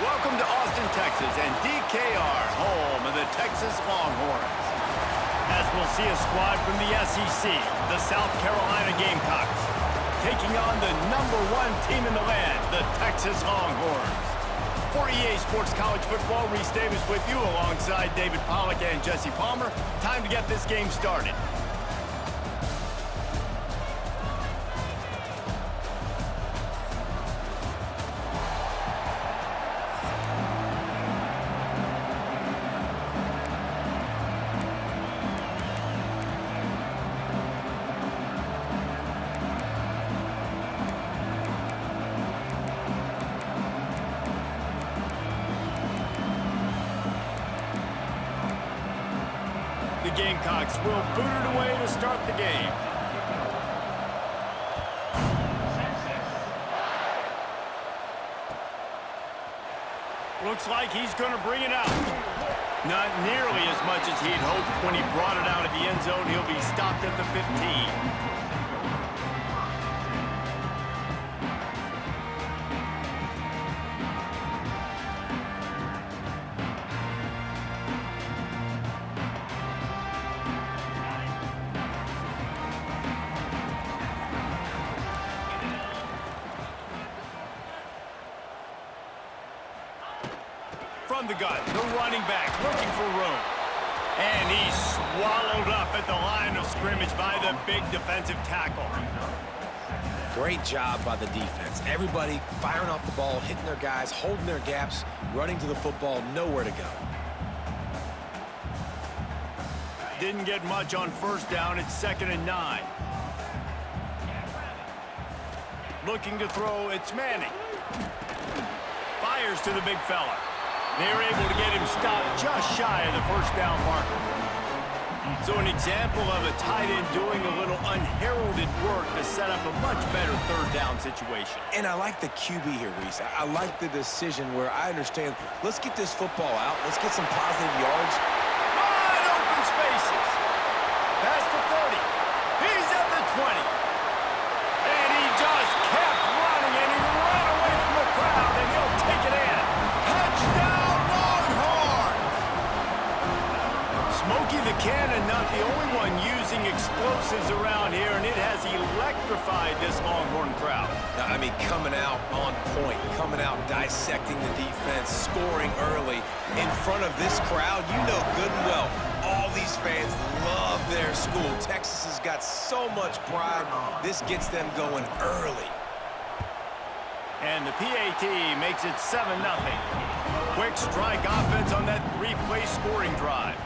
Welcome to Austin, Texas, and DKR, home of the Texas Longhorns. As we'll see a squad from the SEC, the South Carolina Gamecocks, taking on the #1 team in the land, the Texas Longhorns. For EA Sports College Football, Reese Davis with you alongside David Pollack and Jesse Palmer. Time to get this game started. The Gamecocks will boot it away to start the game. Looks like he's going to bring it out. Not nearly as much as he'd hoped when he brought it out of the end zone. He'll be stopped at the 15. From the gun, the running back looking for room. And he's swallowed up at the line of scrimmage by the big defensive tackle. Great job by the defense. Everybody firing off the ball, hitting their guys, holding their gaps, running to the football, nowhere to go. Didn't get much on first down. It's 2nd and 9. Looking to throw, it's Manning. Fires to the big fella. They're able to get him stopped just shy of the first down marker. So an example of a tight end doing a little unheralded work to set up a much better third down situation. And I like the QB here, Reese. I like the decision where I understand, let's get this football out. Let's get some positive yards. Wide open spaces. Past the 30. He's at the 20. And he just kept running, and he ran away from the crowd, and he'll take it in. Touchdown! Smokey the Cannon, not the only one using explosives around here, and it has electrified this Longhorn crowd. Now, I mean, coming out on point, coming out dissecting the defense, scoring early in front of this crowd. You know good and well, all these fans love their school. Texas has got so much pride. This gets them going early. And the PAT makes it 7-0. Quick strike offense on that 3-play scoring drive.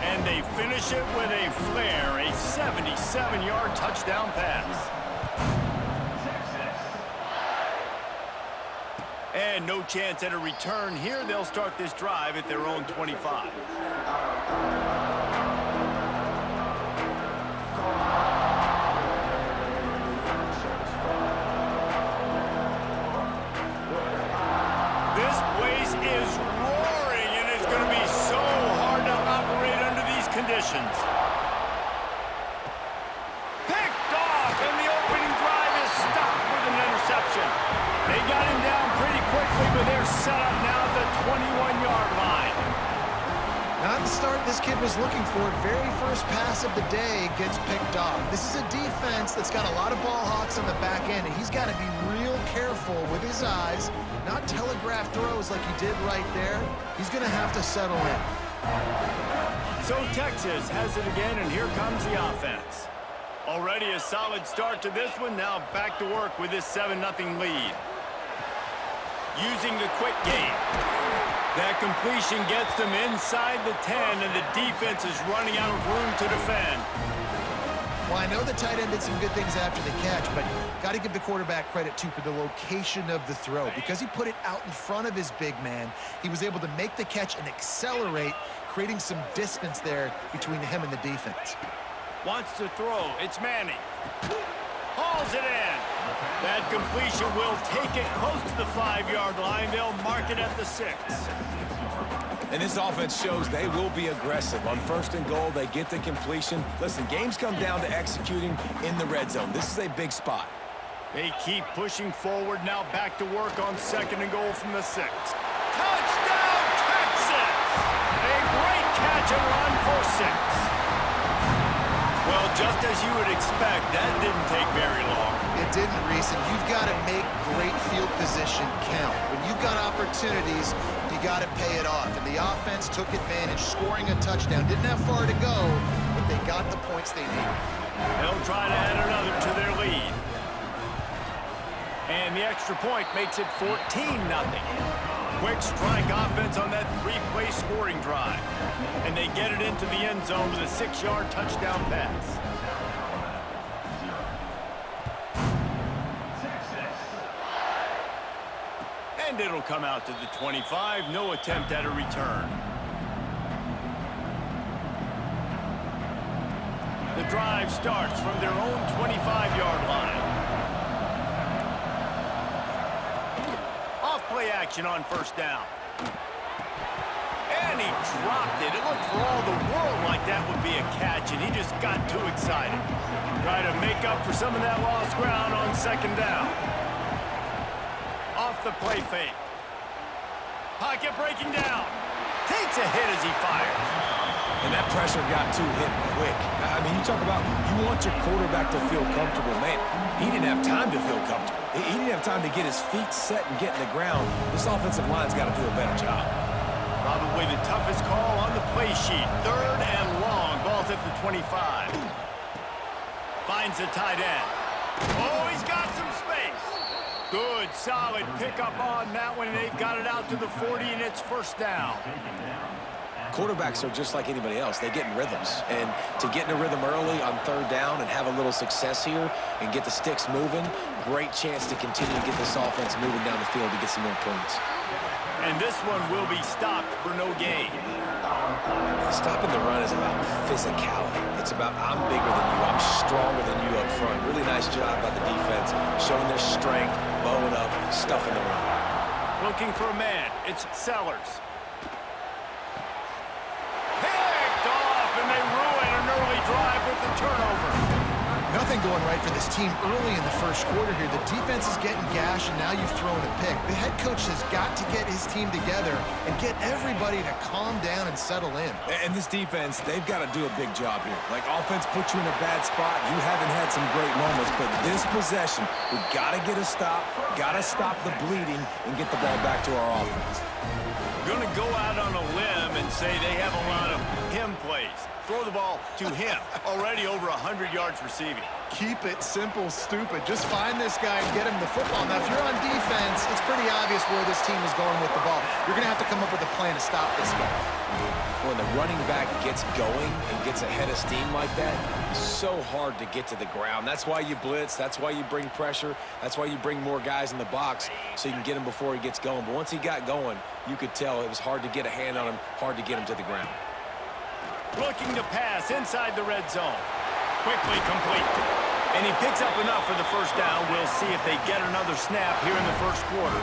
And they finish it with a flair, a 77-yard touchdown pass. And no chance at a return here. They'll start this drive at their own 25. This place is roaring, and it's going to be so hard to operate under these conditions. Picked off, and the opening drive is stopped with an interception. They got him down pretty quickly, but they're set up now at the 21-yard line. Not the start this kid was looking for. Very first pass of the day gets picked off. This is a defense that's got a lot of ball hawks on the back end, and he's got to be real careful with his eyes, not telegraph throws like he did right there. He's going to have to settle in. So Texas has it again, and here comes the offense. Already a solid start to this one. Now back to work with this 7-0 lead. Using the quick game. That completion gets them inside the 10, and the defense is running out of room to defend. Well, I know the tight end did some good things after the catch, but got to give the quarterback credit, too, for the location of the throw. Because he put it out in front of his big man, he was able to make the catch and accelerate, creating some distance there between him and the defense. Wants to throw. It's Manning. Hauls it in. That completion will take it close to the 5-yard line. They'll mark it at the 6. And this offense shows they will be aggressive. On 1st and goal, they get the completion. Listen, games come down to executing in the red zone. This is a big spot. They keep pushing forward. Now back to work on 2nd and goal from the 6. Touchdown, Texas! A great catch and run for 6. Well, just as you would expect, that didn't take very long. It didn't, Reese, and you've got to make great field position count. When you've got opportunities, you got to pay it off. And the offense took advantage, scoring a touchdown. Didn't have far to go, but they got the points they needed. They'll try to add another to their lead. And the extra point makes it 14-0. Quick strike offense on that 3-play scoring drive. And they get it into the end zone with a 6-yard touchdown pass. And it'll come out to the 25. No attempt at a return. The drive starts from their own 25-yard line. Off-play action on first down. And he dropped it. It looked for all the world like that would be a catch, and he just got too excited. Try to make up for some of that lost ground on second down. Off the play fake. Pocket breaking down. Takes a hit as he fires. And that pressure got to him quick. I mean, you talk about you want your quarterback to feel comfortable. Man, he didn't have time to feel comfortable. He didn't have time to get his feet set and get in the ground. This offensive line's got to do a better job. Probably the toughest call on the play sheet. 3rd and long. Ball's at the 25. Finds the tight end. Oh, he's got some space. Good, solid pickup on that one. They've got it out to the 40, and it's first down. Quarterbacks are just like anybody else. They get in rhythms. And to get in a rhythm early on 3rd down and have a little success here and get the sticks moving, great chance to continue to get this offense moving down the field to get some more points. And this one will be stopped for no gain. Stopping the run is about physicality. It's about I'm bigger than you. I'm stronger than you up front. Really nice job by the defense, showing their strength, bowing up, stuffing the run. Looking for a man. It's Sellers. And they ruin an early drive with the turnover. Nothing going right for this team early in the first quarter here. The defense is getting gashed, and now you've thrown a pick. The head coach has got to get his team together and get everybody to calm down and settle in. And this defense, they've got to do a big job here. Like, offense put you in a bad spot. You haven't had some great moments, but this possession, we got to get a stop, got to stop the bleeding, and get the ball back to our offense. Going to go out on a limb and say they have a lot of him plays. Throw the ball to him. Already over 100 yards receiving. Keep it simple, stupid. Just find this guy and get him the football. Now, if you're on defense, it's pretty obvious where this team is going with the ball. You're going to have to come up with a plan to stop this guy. When the running back gets going and gets ahead of steam like that, it's so hard to get to the ground. That's why you blitz. That's why you bring pressure. That's why you bring more guys in the box so you can get him before he gets going. But once he got going, you could tell it was hard to get a hand on him, hard to get him to the ground. Looking to pass inside the red zone. Quickly complete. And he picks up enough for the first down. We'll see if they get another snap here in the first quarter.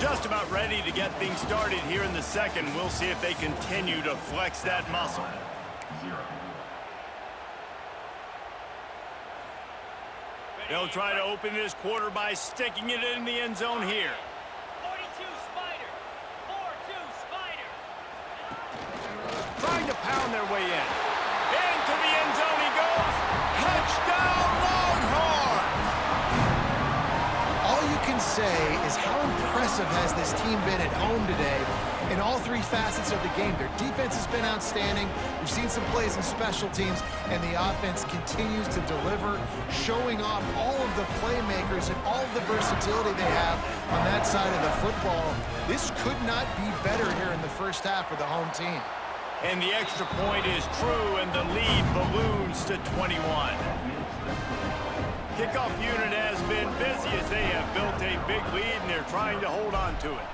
Just about ready to get things started here in the second. We'll see if they continue to flex that muscle. They'll try to open this quarter by sticking it in the end zone here. 42 Spider. 4-2 Spider. Trying to pound their way in. Into the end zone he goes. Touchdown, Longhorns! All you can say is how impressive has this team been at home today in all 3 facets of the game. Their defense has been outstanding. We've seen some plays in special teams, and the offense continues to deliver, showing off all of the playmakers and all of the versatility they have on that side of the football. This could not be better here in the first half for the home team. And the extra point is true, and the lead balloons to 21. Kickoff unit has been busy as they have built a big lead, and they're trying to hold on to it.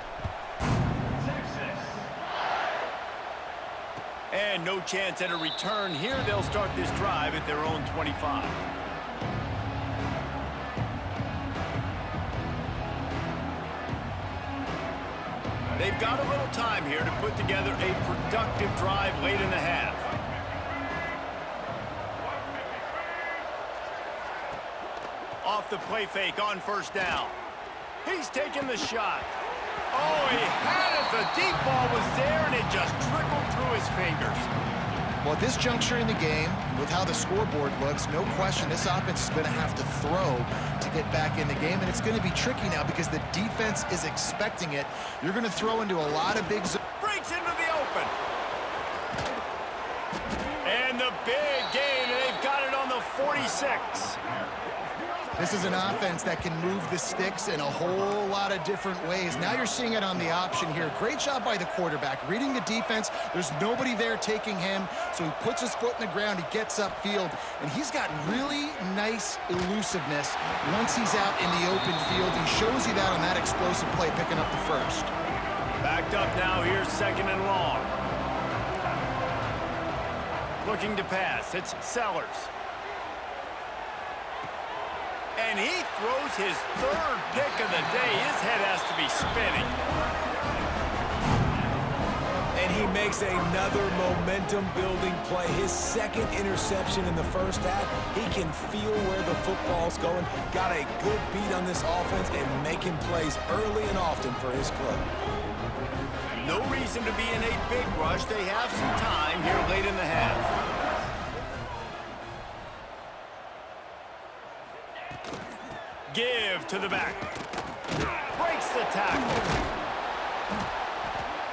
And no chance at a return here. They'll start this drive at their own 25. They've got a little time here to put together a productive drive late in the half. Off the play fake on first down. He's taking the shot. Oh, he had it. The deep ball was there, and it just trickled through his fingers. Well, at this juncture in the game, with how the scoreboard looks, no question this offense is going to have to throw to get back in the game, and it's going to be tricky now because the defense is expecting it. You're going to throw into a lot of big zones. Breaks into the open. And the big gain, and they've got it on the 46. This is an offense that can move the sticks in a whole lot of different ways. Now you're seeing it on the option here. Great job by the quarterback. Reading the defense, there's nobody there taking him, so he puts his foot in the ground, he gets upfield, and he's got really nice elusiveness once he's out in the open field. He shows you that on that explosive play, picking up the first. Backed up now, here's second and long. Looking to pass, it's Sellers. And he throws his third pick of the day. His head has to be spinning. And he makes another momentum-building play. His second interception in the first half. He can feel where the football's going. Got a good beat on this offense and making plays early and often for his club. No reason to be in a big rush. They have some time here late in the half. Give to the back. Breaks the tackle.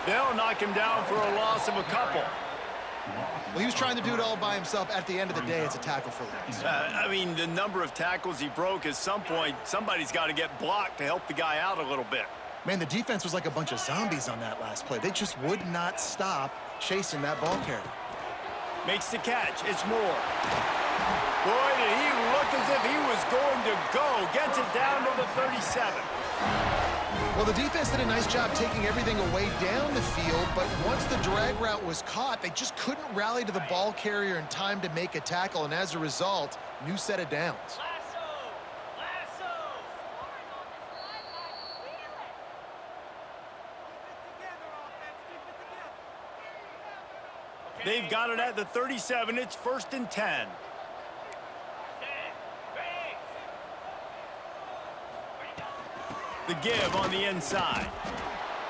They'll knock him down for a loss of a couple. Well, he was trying to do it all by himself. At the end of the day, it's a tackle for loss. I mean, the number of tackles he broke, at some point, somebody's got to get blocked to help the guy out a little bit. Man, the defense was like a bunch of zombies on that last play. They just would not stop chasing that ball carrier. Makes the catch. It's Moore. Boy, did he look as if he was going to go. Gets it down to the 37. Well, the defense did a nice job taking everything away down the field, but once the drag route was caught, they just couldn't rally to the ball carrier in time to make a tackle, and as a result, new set of downs. They've got it at the 37. It's 1st and 10. The give on the inside.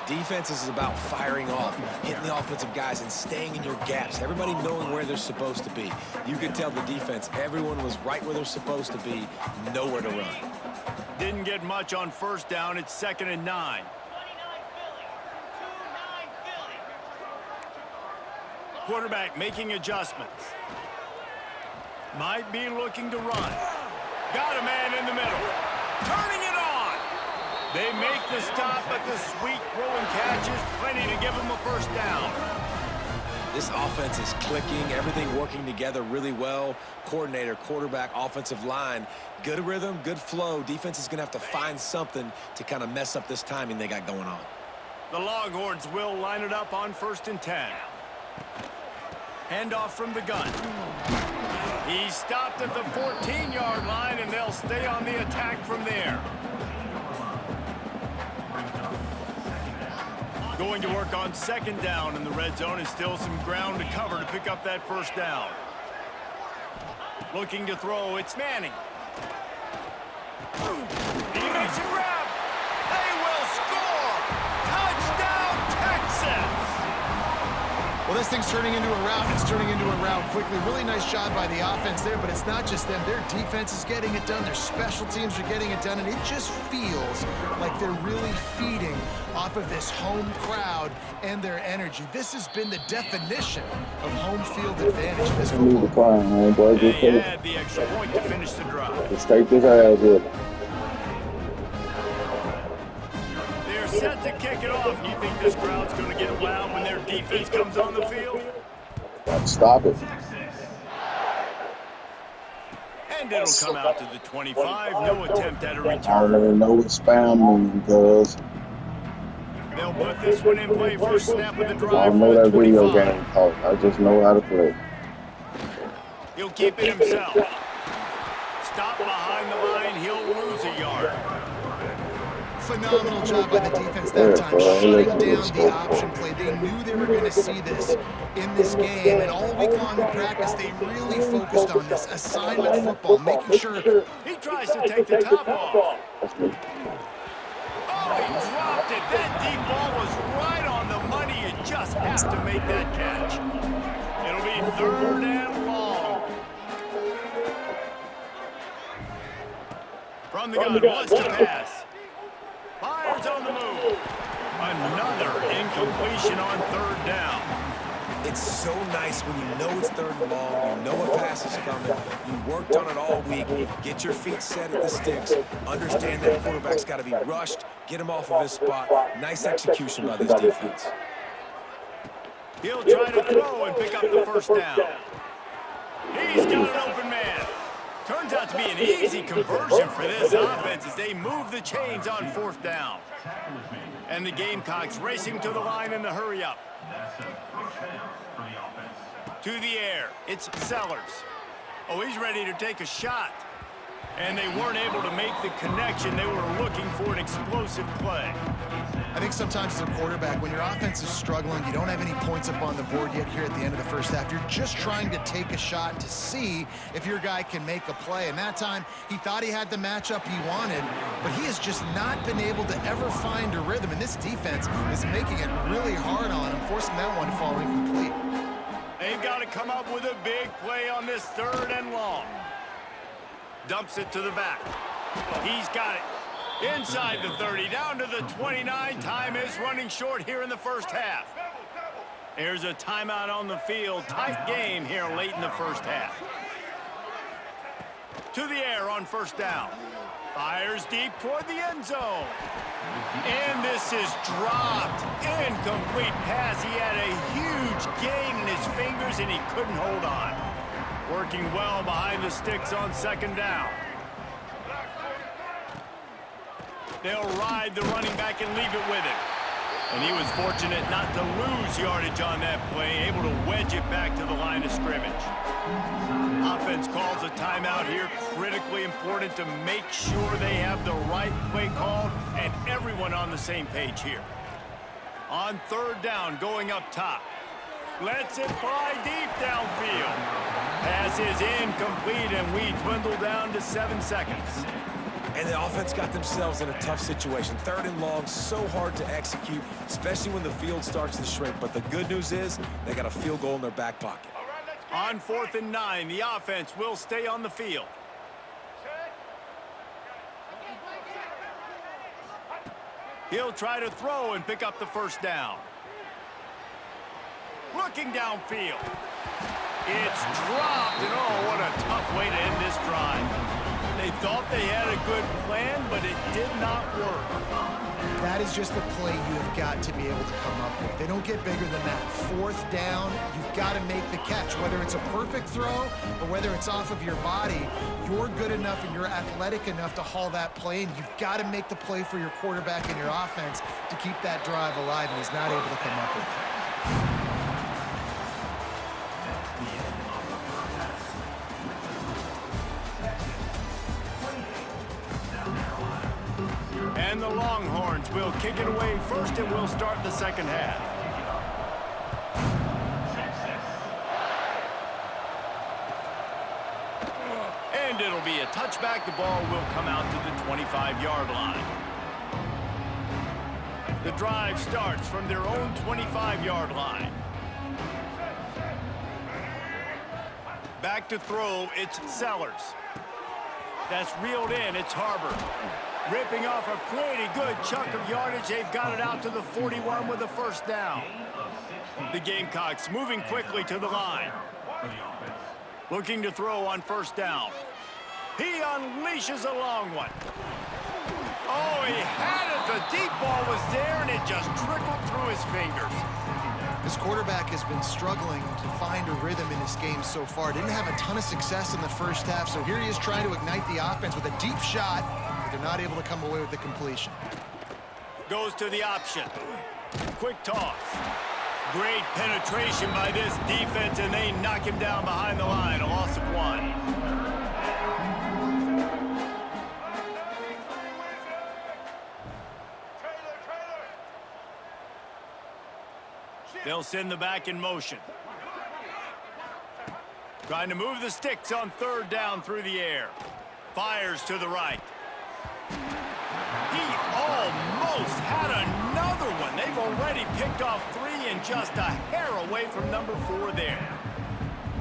Defense is about firing off, hitting the offensive guys and staying in your gaps. Everybody knowing where they're supposed to be. You could tell the defense, everyone was right where they're supposed to be, nowhere to run. Didn't get much on first down. It's 2nd and 9. Quarterback making adjustments. Might be looking to run. Got a man in the middle. Turning it on. They make the stop, but the sweet throwing catch is plenty to give them a first down. This offense is clicking, everything working together really well. Coordinator, quarterback, offensive line. Good rhythm, good flow. Defense is going to have to find something to kind of mess up this timing they got going on. The Longhorns will line it up on 1st and 10. Handoff from the gun. He stopped at the 14-yard line, and they'll stay on the attack from there. Going to work on 2nd down in the red zone, and still some ground to cover to pick up that first down. Looking to throw, it's Manning. He makes a grab. They will score. Touchdown, Texas. Well, this thing's turning into a rout. It's turning into a rout quickly. Really nice job by the offense there, but it's not just them. Their defense is getting it done. Their special teams are getting it done, and it just feels like they're really feeding off of this home crowd and their energy. This has been the definition of home field advantage in this football. They had the extra point to finish the drive. Let's take this ass with it. They're set to kick it off. You think this crowd's going to get loud when their defense comes on the field? Stop it. And it'll come out to the 25. No attempt at a I don't return. even know what spam means because They'll put this one in play first snap of the I drive don't for know the that video 25. game talk. I just know how to play. He'll keep it himself. Stop behind the line. He'll lose a yard. Phenomenal job by the defense that time, shutting down the option play. They knew they were going to see this in this game, and all week long in practice, they really focused on this assignment football, making sure. He tries to take the top off. Oh, he dropped it. That deep ball was right on the money. You just have to make that catch. It'll be 3rd and long. From the gun, wants to pass. Fires on the move. Another incompletion on 3rd down. It's so nice when you know it's 3rd and long, you know a pass is coming, you worked on it all week, get your feet set at the sticks, understand that quarterback's got to be rushed, get him off of his spot. Nice execution by this defense. He'll try to throw and pick up the 1st down. He's got an open man. Turns out to be an easy conversion for this offense as they move the chains on 4th down. And the Gamecocks racing to the line in the hurry-up. To the air, it's Sellers. Oh, he's ready to take a shot. And they weren't able to make the connection. They were looking for an explosive play. I think sometimes as a quarterback, when your offense is struggling, you don't have any points up on the board yet here at the end of the 1st half. You're just trying to take a shot to see if your guy can make a play. And that time, he thought he had the matchup he wanted, but he has just not been able to ever find a rhythm. And this defense is making it really hard on him, forcing that one to fall incomplete. They've got to come up with a big play on this 3rd and long. Dumps it to the back. He's got it. Inside the 30, down to the 29. Time is running short here in the 1st half. There's a timeout on the field. Tight game here late in the 1st half. To the air on 1st down. Fires deep toward the end zone. And this is dropped. Incomplete pass. He had a huge gain in his fingers and he couldn't hold on. Working well behind the sticks on 2nd down. They'll ride the running back and leave it with him. And he was fortunate not to lose yardage on that play, able to wedge it back to the line of scrimmage. Offense calls a timeout here, critically important to make sure they have the right play called and everyone on the same page here. On 3rd down, going up top. Lets it fly deep downfield. Pass is incomplete, and we dwindle down to 7 seconds. And the offense got themselves in a tough situation. 3rd and long, so hard to execute, especially when the field starts to shrink. But the good news is they got a field goal in their back pocket. On 4th and 9, the offense will stay on the field. He'll try to throw and pick up the 1st down. Looking downfield. It's dropped, and oh, what a tough way to end this drive. They thought they had a good plan, but it did not work. That is just the play you have got to be able to come up with. They don't get bigger than that. 4th down, you've got to make the catch. Whether it's a perfect throw or whether it's off of your body, you're good enough and you're athletic enough to haul that play, and you've got to make the play for your quarterback and your offense to keep that drive alive, and he's not able to come up with it. And the Longhorns will kick it away first, and we'll start the 2nd half. And it'll be a touchback. The ball will come out to the 25-yard line. The drive starts from their own 25-yard line. Back to throw, it's Sellers. That's reeled in, it's Harbor. Ripping off a pretty good chunk of yardage. They've got it out to the 41 with a 1st down. The Gamecocks moving quickly to the line. Looking to throw on 1st down. He unleashes a long one. Oh, he had it. The deep ball was there, and it just trickled through his fingers. This quarterback has been struggling to find a rhythm in this game so far. Didn't have a ton of success in the 1st half, so here he is trying to ignite the offense with a deep shot, but they're not able to come away with the completion. Goes to the option. Quick toss. Great penetration by this defense, and they knock him down behind the line. A loss of 1. They'll send the back in motion. Trying to move the sticks on third down through the air. Fires to the right. He almost had another one. They've already picked off 3 and just a hair away from number 4 there.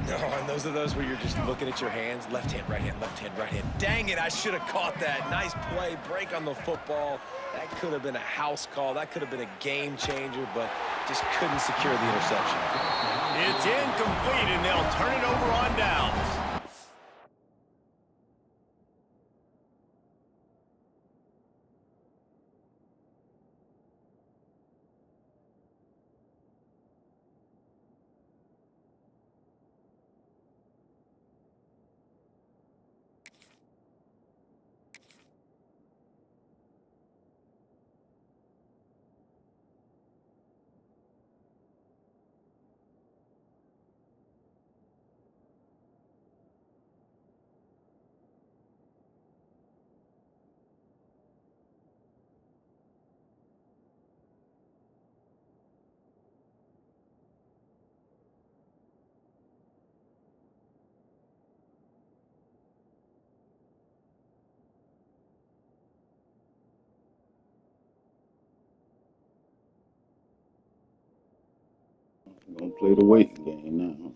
No, and those are those where you're just looking at your hands. Left hand, right hand, left hand, right hand. Dang it, I should have caught that. Nice play, break on the football. That could have been a house call. That could have been a game changer, but just couldn't secure the interception. It's incomplete, and they'll turn it over on downs. We're gonna play the waiting game now.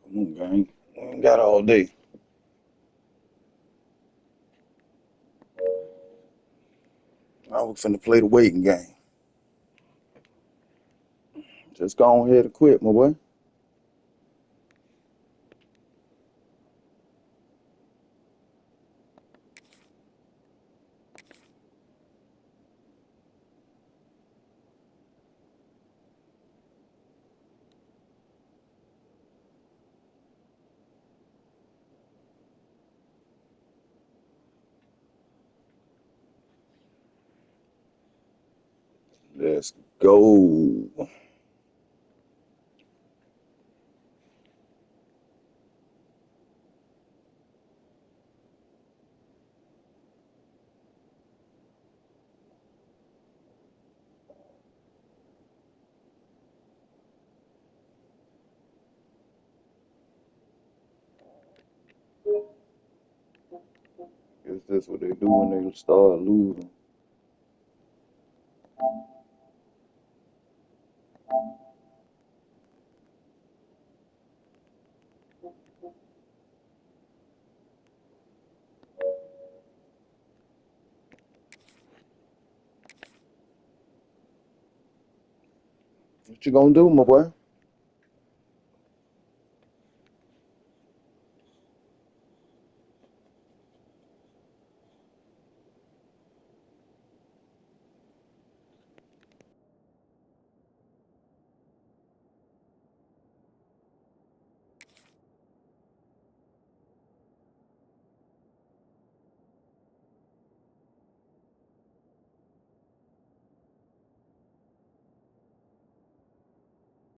Come on, gang. We ain't got all day. Now we're finna play the waiting game. Just go on ahead and quit, my boy. Let's go. Guess that's what they do when they start losing. What you gonna do, my boy?